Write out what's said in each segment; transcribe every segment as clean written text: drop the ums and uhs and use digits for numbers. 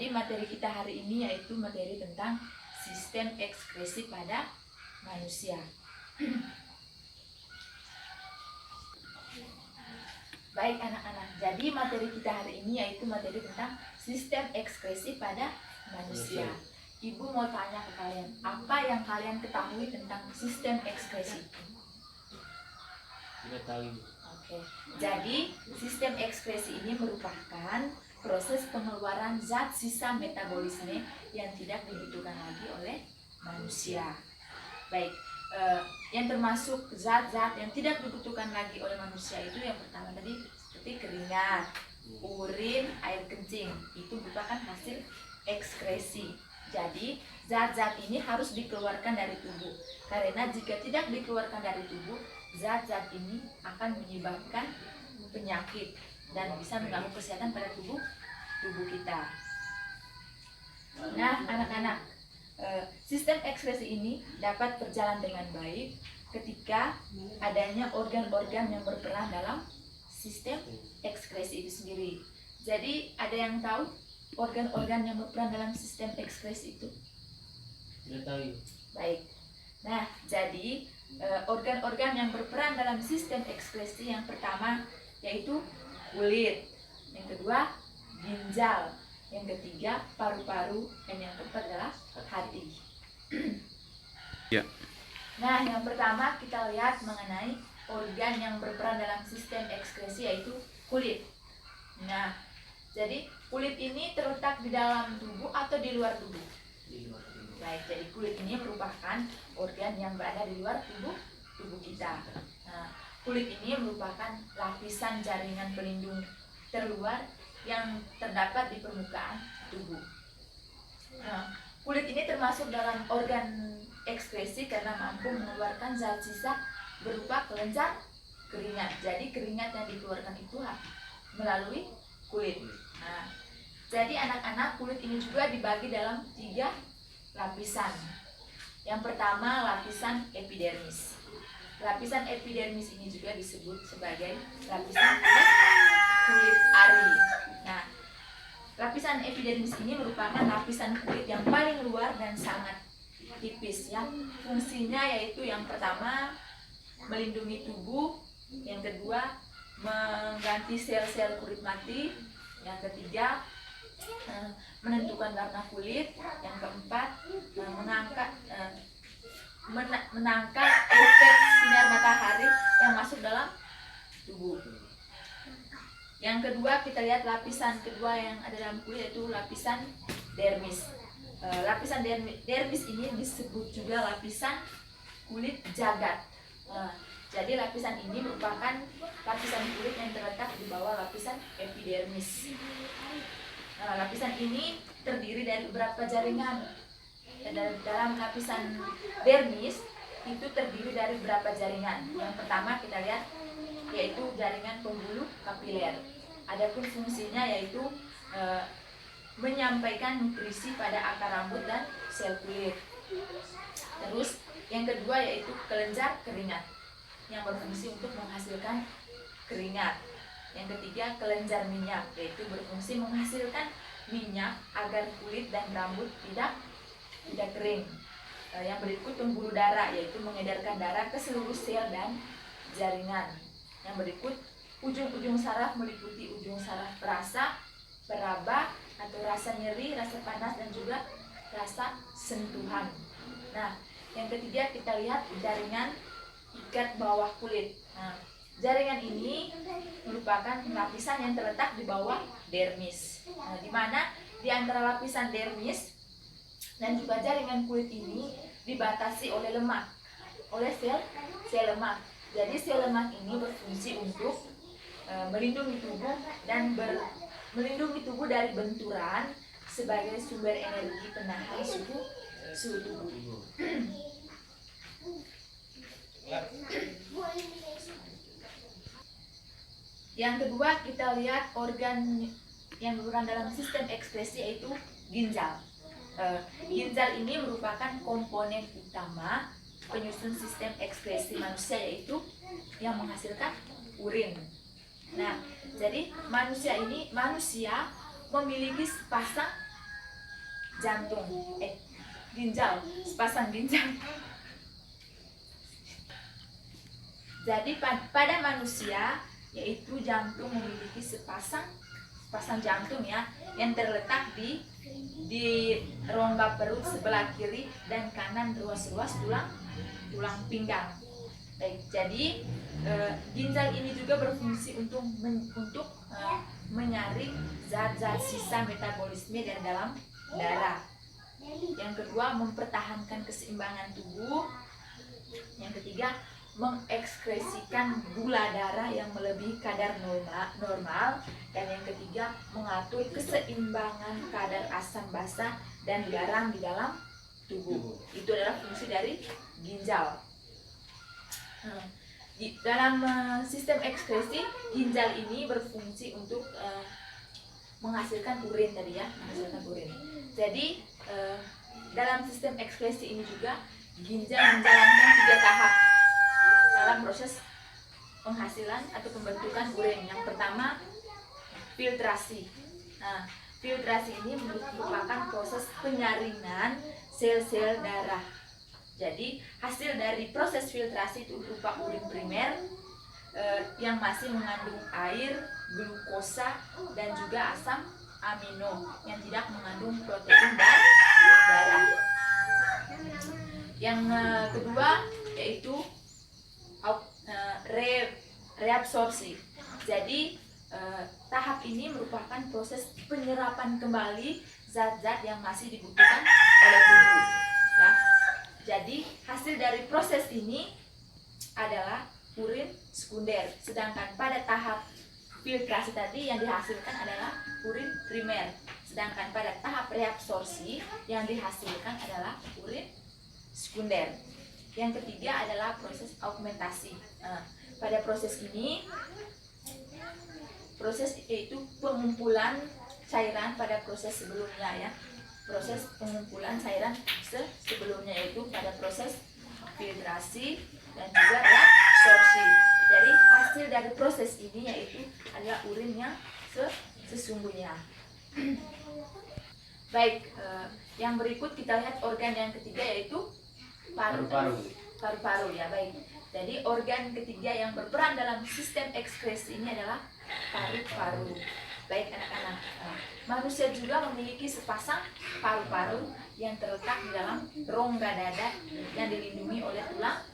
Jadi materi kita hari ini yaitu materi tentang sistem ekskresi pada manusia. Baik anak-anak, jadi materi kita hari ini yaitu materi tentang sistem ekskresi pada manusia. Ibu mau tanya ke kalian, apa yang kalian ketahui tentang sistem ekskresi? Tidak tahu. Oke, jadi sistem ekskresi ini merupakan proses pengeluaran zat sisa metabolisme yang tidak dibutuhkan lagi oleh manusia. Baik, yang termasuk zat-zat yang tidak dibutuhkan lagi oleh manusia itu yang pertama tadi seperti keringat, urin, air kencing, itu merupakan hasil ekskresi. Jadi zat-zat ini harus dikeluarkan dari tubuh, karena jika tidak dikeluarkan dari tubuh, zat-zat ini akan menyebabkan penyakit dan bisa mengganggu kesehatan pada tubuh kita. Nah, anak-anak, sistem ekskresi ini dapat berjalan dengan baik ketika adanya organ-organ yang berperan dalam sistem ekskresi itu sendiri. Jadi, ada yang tahu organ-organ yang berperan dalam sistem ekskresi itu? Tidak tahu. Baik. Nah, jadi organ-organ yang berperan dalam sistem ekskresi yang pertama yaitu kulit, yang kedua ginjal, yang ketiga paru-paru, dan yang keempat adalah hati. Ya. Nah, yang pertama kita lihat mengenai organ yang berperan dalam sistem ekskresi yaitu kulit. Nah, jadi kulit ini terletak di dalam tubuh atau di luar tubuh? Di luar tubuh. Baik, jadi kulit ini merupakan organ yang berada di luar tubuh kita. Nah, kulit ini merupakan lapisan jaringan pelindung terluar yang terdapat di permukaan tubuh. Nah, kulit ini termasuk dalam organ ekskresi karena mampu mengeluarkan zat sisa berupa kelenjar keringat. Jadi keringat yang dikeluarkan itu melalui kulit. Nah, jadi anak-anak, kulit ini juga dibagi dalam 3 lapisan. Yang pertama lapisan epidermis. Lapisan epidermis ini juga disebut sebagai lapisan kulit ari. Nah, lapisan epidermis ini merupakan lapisan kulit yang paling luar dan sangat tipis, yang fungsinya yaitu yang pertama melindungi tubuh, yang kedua mengganti sel-sel kulit mati, yang ketiga menentukan warna kulit, yang keempat menangkal efek sinar matahari yang masuk dalam tubuh. Yang kedua kita lihat lapisan kedua yang ada dalam kulit yaitu lapisan dermis. Lapisan dermis ini disebut juga lapisan kulit jagat. Jadi lapisan ini merupakan lapisan kulit yang terletak di bawah lapisan epidermis. Lapisan ini terdiri dari beberapa jaringan. Dalam lapisan dermis itu terdiri dari beberapa jaringan. Yang pertama kita lihat yaitu jaringan pembuluh kapiler. Adapun fungsinya yaitu menyampaikan nutrisi pada akar rambut dan sel kulit. Terus yang kedua yaitu kelenjar keringat yang berfungsi untuk menghasilkan keringat. Yang ketiga kelenjar minyak, yaitu berfungsi menghasilkan minyak agar kulit dan rambut tidak kering. Yang berikut pembuluh darah, yaitu mengedarkan darah ke seluruh sel dan jaringan. Yang berikut ujung-ujung saraf meliputi ujung saraf perasa, peraba atau rasa nyeri, rasa panas, dan juga rasa sentuhan. Nah, yang ketiga kita lihat jaringan ikat bawah kulit. Nah, jaringan ini merupakan lapisan yang terletak di bawah dermis. Nah, di mana di antara lapisan dermis dan juga jaringan kulit ini dibatasi oleh lemak, oleh sel lemak. Jadi sel lemak ini berfungsi untuk melindungi tubuh dan melindungi tubuh dari benturan sebagai sumber energi penahan suhu tubuh. Yang kedua kita lihat organ yang berperan dalam sistem ekskresi yaitu ginjal. Ginjal ini merupakan komponen utama penyusun sistem ekskresi manusia, yaitu yang menghasilkan urin. Nah, jadi manusia memiliki sepasang jantung, ginjal, sepasang ginjal. Jadi pada manusia yaitu jantung memiliki sepasang jantung ya, yang terletak di rongga perut sebelah kiri dan kanan ruas-ruas tulang pinggang. Baik, jadi ginjal ini juga berfungsi untuk menyaring zat-zat sisa metabolisme dari dalam darah. Yang kedua, mempertahankan keseimbangan tubuh. Yang ketiga, mengekskresikan gula darah yang melebihi kadar normal. Dan yang ketiga, mengatur keseimbangan kadar asam basa dan garam di dalam tubuh. Itu adalah fungsi dari ginjal. Dalam sistem ekskresi, ginjal ini berfungsi untuk menghasilkan urin tadi ya, menghasilkan urin. Jadi dalam sistem ekskresi ini juga ginjal menjalankan 3 tahap dalam proses penghasilan atau pembentukan urin. Yang pertama, filtrasi. Nah, filtrasi ini merupakan proses penyaringan sel-sel darah. Jadi hasil dari proses filtrasi itu berupa urin primer yang masih mengandung air, glukosa, dan juga asam amino yang tidak mengandung protein dan darah. Yang kedua yaitu reabsorpsi. Jadi tahap ini merupakan proses penyerapan kembali zat-zat yang masih dibutuhkan oleh tubuh. Ya. Jadi hasil dari proses ini adalah urin sekunder. Sedangkan pada tahap filtrasi tadi yang dihasilkan adalah urin primer. Sedangkan pada tahap reabsorpsi yang dihasilkan adalah urin sekunder. Yang ketiga adalah proses augmentasi. Pada proses ini, proses yaitu pengumpulan cairan pada proses sebelumnya ya. Proses pengumpulan cairan sebelumnya yaitu pada proses filtrasi dan juga reabsorpsi. Jadi hasil dari proses ini yaitu adalah urin yang sesungguhnya. Baik, yang berikut kita lihat organ yang ketiga yaitu paru-paru ya. Baik, jadi organ ketiga yang berperan dalam sistem ekskresi ini adalah paru-paru. Baik anak-anak, manusia juga memiliki sepasang paru-paru yang terletak di dalam rongga dada yang dilindungi oleh tulang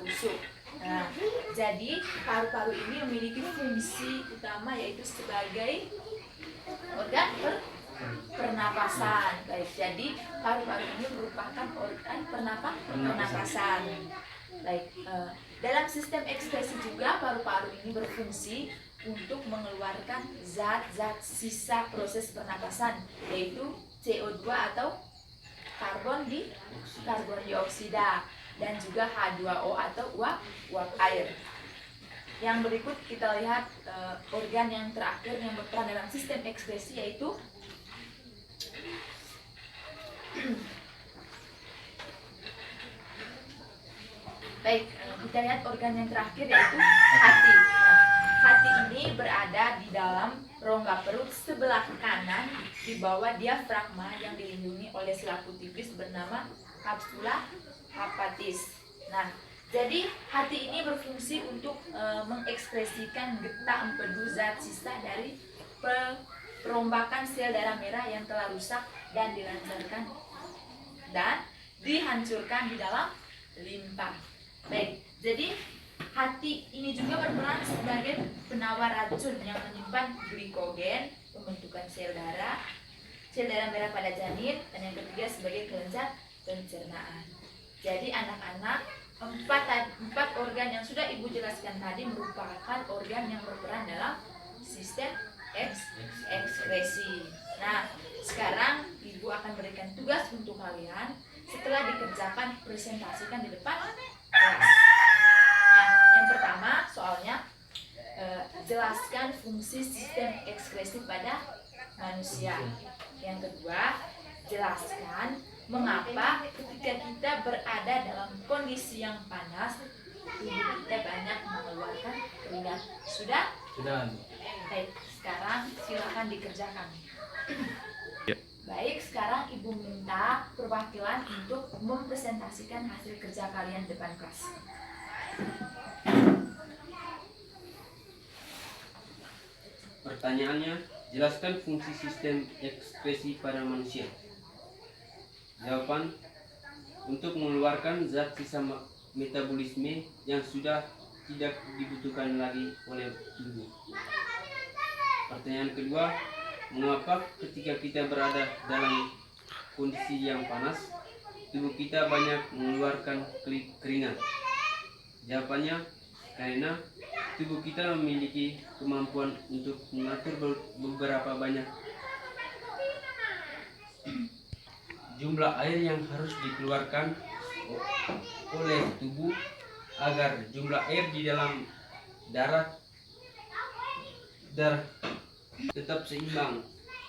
rusuk. Nah, jadi paru-paru ini memiliki fungsi utama yaitu sebagai organ pernapasan. Baik, jadi paru-paru ini merupakan organ pernapasan. Baik, dalam sistem ekskresi juga paru-paru ini berfungsi untuk mengeluarkan zat-zat sisa proses pernapasan yaitu CO2 atau karbon dioksida dan juga H2O atau uap air. Yang berikut kita lihat organ yang terakhir yang berperan dalam sistem ekskresi yaitu baik, kita lihat organ yang terakhir yaitu hati. Hati ini berada di dalam rongga perut sebelah kanan di bawah diafragma yang dilindungi oleh selaku tipis bernama kapsula hepatis. Nah, jadi hati ini berfungsi untuk mengekspresikan getah empedu zat sisa dari perombakan sel darah merah yang telah rusak dan dihancurkan di dalam limpa. Baik, jadi hati ini juga berperan sebagai penawar racun yang menyimpan glikogen, pembentukan sel darah merah pada janin, dan yang ketiga sebagai kelenjar pencernaan. Jadi anak-anak, empat organ yang sudah ibu jelaskan tadi merupakan organ yang berperan dalam sistem ekskresi. Nah, sekarang ibu akan berikan tugas untuk kalian. Setelah dikerjakan, presentasikan di depan kelas. Nah, yang pertama soalnya jelaskan fungsi sistem ekskresi pada manusia. Yang kedua, jelaskan mengapa ketika kita berada dalam kondisi yang panas, tubuh kita banyak mengeluarkan keringat. Sudah? Sudah. Baik, sekarang silakan dikerjakan. Ya. Baik, sekarang ibu Ibu minta perwakilan untuk mempresentasikan hasil kerja kalian depan kelas. Pertanyaannya, jelaskan fungsi sistem ekspresi pada manusia. Jawaban, untuk mengeluarkan zat sisa metabolisme yang sudah tidak dibutuhkan lagi oleh tubuh. Pertanyaan kedua, mengapa ketika kita berada dalam kondisi yang panas, tubuh kita banyak mengeluarkan keringat? Jawabannya, karena tubuh kita memiliki kemampuan untuk mengatur beberapa banyak jumlah air yang harus dikeluarkan oleh tubuh agar jumlah air di dalam darah tetap seimbang,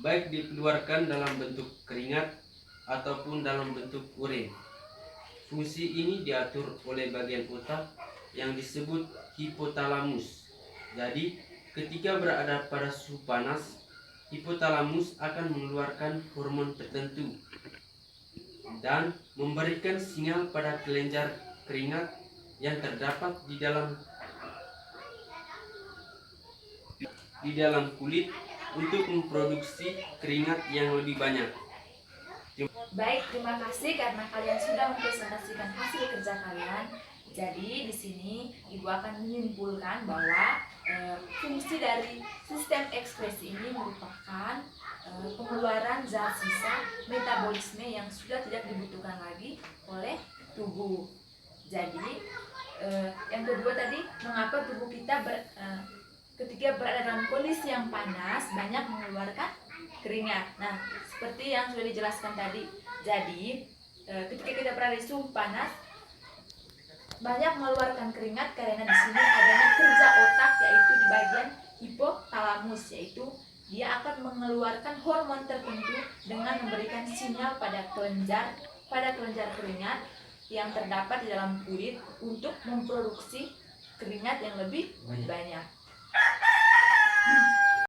baik dikeluarkan dalam bentuk keringat ataupun dalam bentuk urin. Fungsi ini diatur oleh bagian otak yang disebut hipotalamus. Jadi, ketika berada pada suhu panas, hipotalamus akan mengeluarkan hormon tertentu dan memberikan sinyal pada kelenjar keringat yang terdapat di dalam kulit untuk memproduksi keringat yang lebih banyak. Baik, terima kasih karena kalian sudah mempresentasikan hasil kerja kalian. Jadi di sini Ibu akan menyimpulkan bahwa fungsi dari sistem ekspresi ini merupakan pengeluaran zat sisa metabolisme yang sudah tidak dibutuhkan lagi oleh tubuh. Jadi yang kedua tadi, mengapa tubuh kita ketika berada dalam kondisi yang panas banyak mengeluarkan keringat. Nah, seperti yang sudah dijelaskan tadi. Jadi ketika kita berada di suhu panas banyak mengeluarkan keringat karena di sini adanya kerja otak, yaitu di bagian hipotalamus, yaitu dia akan mengeluarkan hormon tertentu dengan memberikan sinyal pada kelenjar keringat yang terdapat di dalam kulit untuk memproduksi keringat yang lebih banyak.